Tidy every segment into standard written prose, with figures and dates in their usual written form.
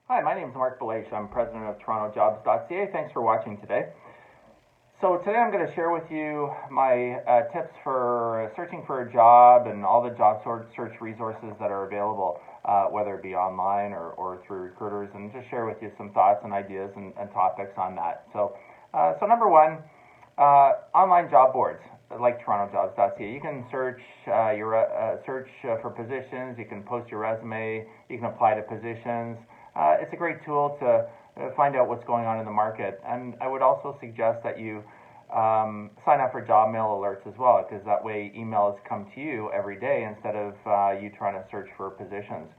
Hi, my name is Marc Belaiche. I'm president of Torontojobs.ca. Thanks for watching today. So today I'm going to share with you my tips for searching for a job and all the job search resources that are available, whether it be online or through recruiters, and just share with you some thoughts and ideas and topics on that. So number one, online job boards like Torontojobs.ca. You can search search for positions. You can post your resume. You can apply to positions. It's a great tool to find out what's going on in the market. And I would also suggest that you sign up for job mail alerts as well, because that way emails come to you every day instead of you trying to search for positions.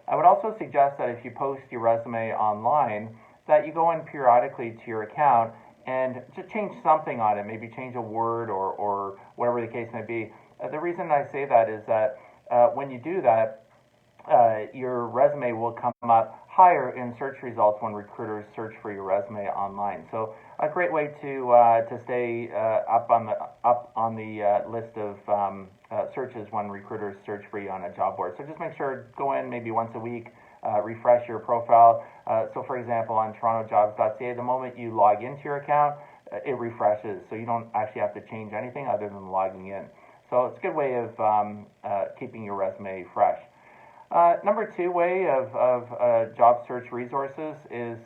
I would also suggest that if you post your resume online, that you go in periodically to your account and just change something on it, maybe change a word or whatever the case may be. The reason I say that is that when you do that, your resume will come up higher in search results when recruiters search for your resume online. So a great way to stay up on the list of searches when recruiters search for you on a job board. So just make sure go in maybe once a week, refresh your profile. So for example, on Torontojobs.ca, the moment you log into your account, it refreshes, so you don't actually have to change anything other than logging in. So it's a good way of keeping your resume fresh. Number two way of job search resources is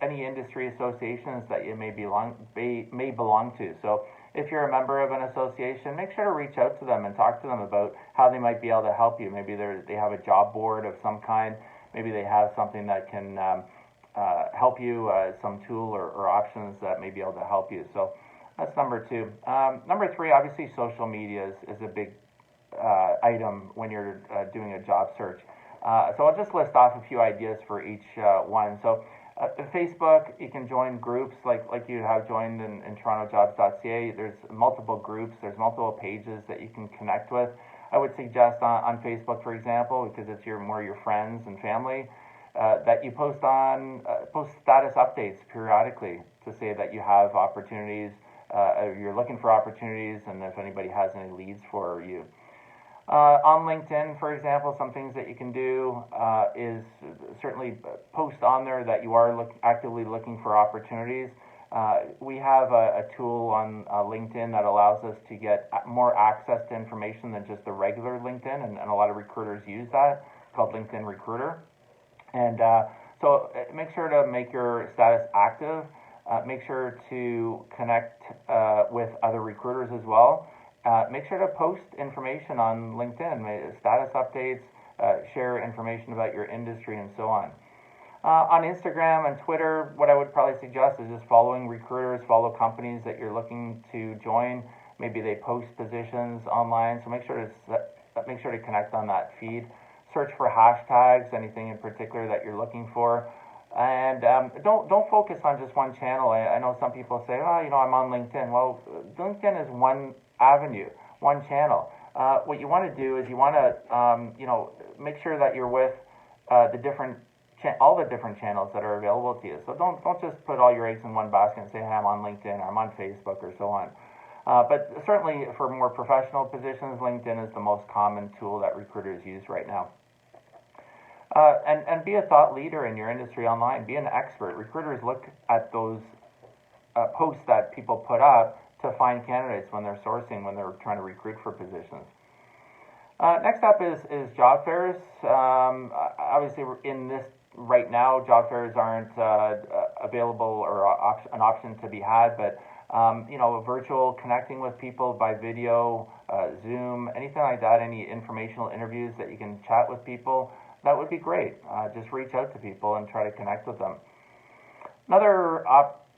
any industry associations that you may belong to. So if you're a member of an association, make sure to reach out to them and talk to them about how they might be able to help you. Maybe they have a job board of some kind. Maybe they have something that can help you, some tool or options that may be able to help you. So that's number two. Number three, obviously social media is a big item when you're doing a job search. So I'll just list off a few ideas for each one. So Facebook, you can join groups like you have joined in Torontojobs.ca. There's multiple groups, there's multiple pages that you can connect with. I would suggest on Facebook, for example, because it's more your friends and family, that you post status updates periodically to say that you have opportunities, you're looking for opportunities, and if anybody has any leads for you. On LinkedIn, for example, some things that you can do is certainly post on there that you are actively looking for opportunities. We have a tool on LinkedIn that allows us to get more access to information than just the regular LinkedIn, and a lot of recruiters use that. It's called LinkedIn Recruiter. And so make sure to make your status active. Make sure to connect with other recruiters as well. Make sure to post information on LinkedIn, status updates, share information about your industry, and so on. On Instagram and Twitter, what I would probably suggest is just following recruiters, follow companies that you're looking to join. Maybe they post positions online, so make sure to connect on that feed. Search for hashtags, anything in particular that you're looking for. And don't focus on just one channel. I know some people say, I'm on LinkedIn. Well, LinkedIn is one avenue, one channel. What you want to do is you want to, make sure that you're with all the different channels that are available to you. So don't just put all your eggs in one basket and say, hey, I'm on LinkedIn, or I'm on Facebook, or so on. But certainly for more professional positions, LinkedIn is the most common tool that recruiters use right now. And be a thought leader in your industry online. Be an expert. Recruiters look at those posts that people put up to find candidates when they're sourcing, when they're trying to recruit for positions. Next up is job fairs. Obviously, in this right now, job fairs aren't available or an option to be had, but virtual connecting with people by video, Zoom, anything like that, any informational interviews that you can chat with people, that would be great. Just reach out to people and try to connect with them. Another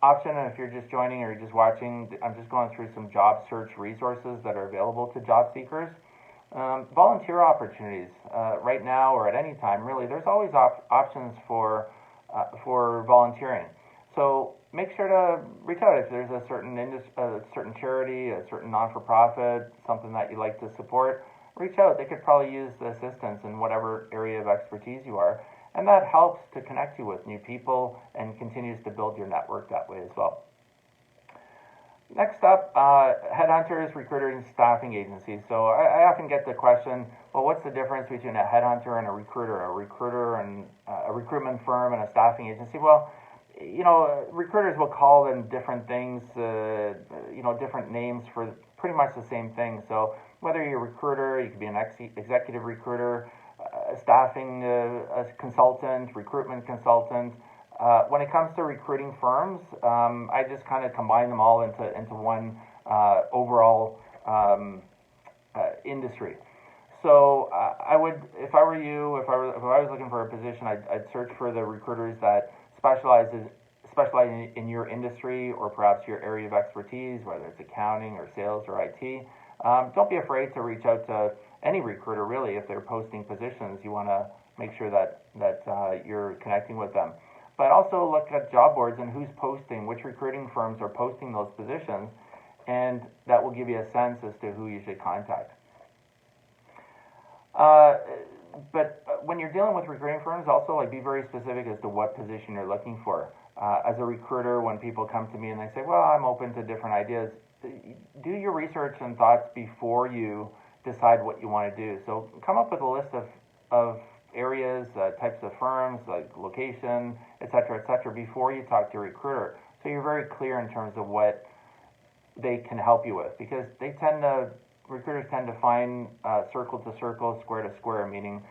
option, and if you're just joining or you're just watching, I'm just going through some job search resources that are available to job seekers. Volunteer opportunities right now or at any time, really, there's always options for volunteering. So make sure to reach out if there's a certain charity, a certain non-for-profit, something that you like to support. Reach out. They could probably use the assistance in whatever area of expertise you are. And that helps to connect you with new people and continues to build your network that way as well. Next up, headhunters, recruiters, and staffing agencies. So I often get the question, well, what's the difference between a headhunter and a recruiter and a recruitment firm and a staffing agency? Well, recruiters will call them different things, different names for pretty much the same thing. So whether you're a recruiter, you could be an executive recruiter, staffing a consultant, recruitment consultant. When it comes to recruiting firms, I just kind of combine them all into one overall industry. So I would, if I were you, if I was looking for a position, I'd search for the recruiters that specialize in your industry or perhaps your area of expertise, whether it's accounting or sales or IT. Don't be afraid to reach out to any recruiter, really, if they're posting positions. You want to make sure that you're connecting with them. But also look at job boards and who's posting, which recruiting firms are posting those positions, and that will give you a sense as to who you should contact. But when you're dealing with recruiting firms, also be very specific as to what position you're looking for. As a recruiter, when people come to me and they say, well, I'm open to different ideas, do your research and thoughts before you decide what you want to do. So come up with a list of areas, types of firms, like location, et cetera, before you talk to a recruiter. So you're very clear in terms of what they can help you with, because recruiters tend to find circle to circle, square to square, meaning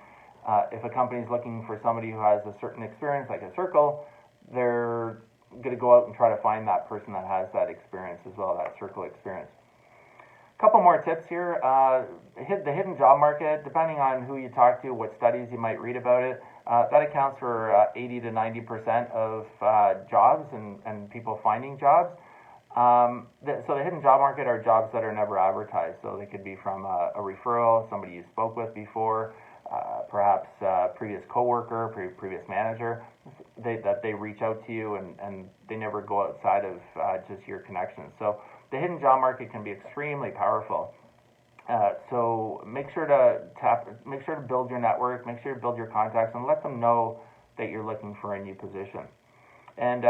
if a company is looking for somebody who has a certain experience, like a circle, they're going to go out and try to find that person that has that experience as well, that circle experience. A couple more tips here. The hidden job market, depending on who you talk to, what studies you might read about it, that accounts for 80 to 90% of jobs and people finding jobs. So the hidden job market are jobs that are never advertised. So they could be from a referral, somebody you spoke with before, perhaps previous coworker, previous manager, that they reach out to you and they never go outside of just your connections. So the hidden job market can be extremely powerful. So make sure to build your network, make sure to build your contacts, and let them know that you're looking for a new position. And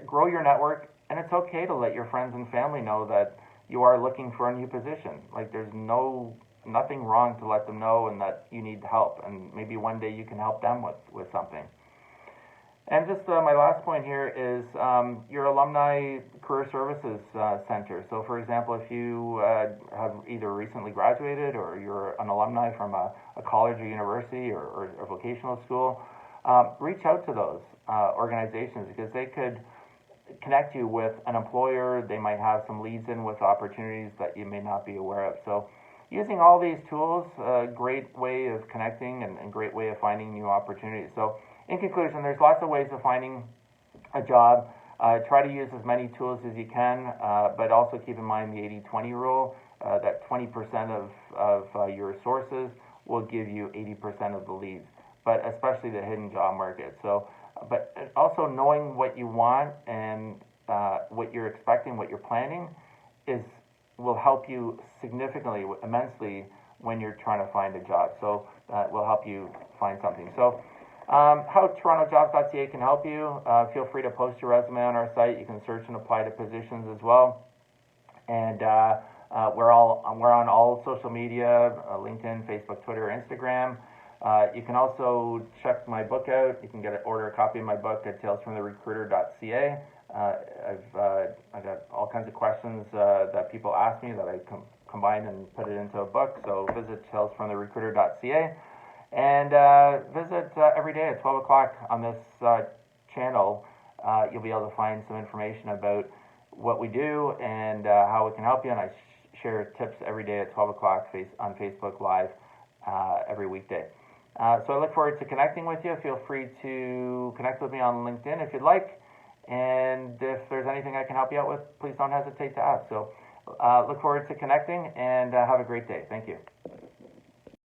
grow your network. And it's okay to let your friends and family know that you are looking for a new position. Like, there's nothing wrong to let them know and that you need help. And maybe one day you can help them with something. And just my last point here is your Alumni Career Services Center. So, for example, if you have either recently graduated or you're an alumni from a college or university or a vocational school, reach out to those organizations, because they could connect you with an employer. They might have some leads in with opportunities that you may not be aware of. So using all these tools, a great way of connecting and great way of finding new opportunities. So in conclusion, there's lots of ways of finding a job. Try to use as many tools as you can, but also keep in mind the 80-20 rule, that 20% of your sources will give you 80% of the leads, but especially the hidden job market. So but also knowing what you want and what you're expecting, what you're planning, will help you significantly, immensely, when you're trying to find a job. So that will help you find something. So how Torontojobs.ca can help you, feel free to post your resume on our site. You can search and apply to positions as well. And we're on all social media, LinkedIn, Facebook, Twitter, Instagram. You can also check my book out. You can order a copy of my book at talesfromtherecruiter.ca. I've got all kinds of questions that people ask me that I combine and put it into a book. So visit talesfromtherecruiter.ca and visit every day at 12 o'clock on this channel. You'll be able to find some information about what we do and how we can help you. And I share tips every day at 12 o'clock on Facebook Live every weekday. So I look forward to connecting with you. Feel free to connect with me on LinkedIn if you'd like. And if there's anything I can help you out with, please don't hesitate to ask. So look forward to connecting and have a great day. Thank you.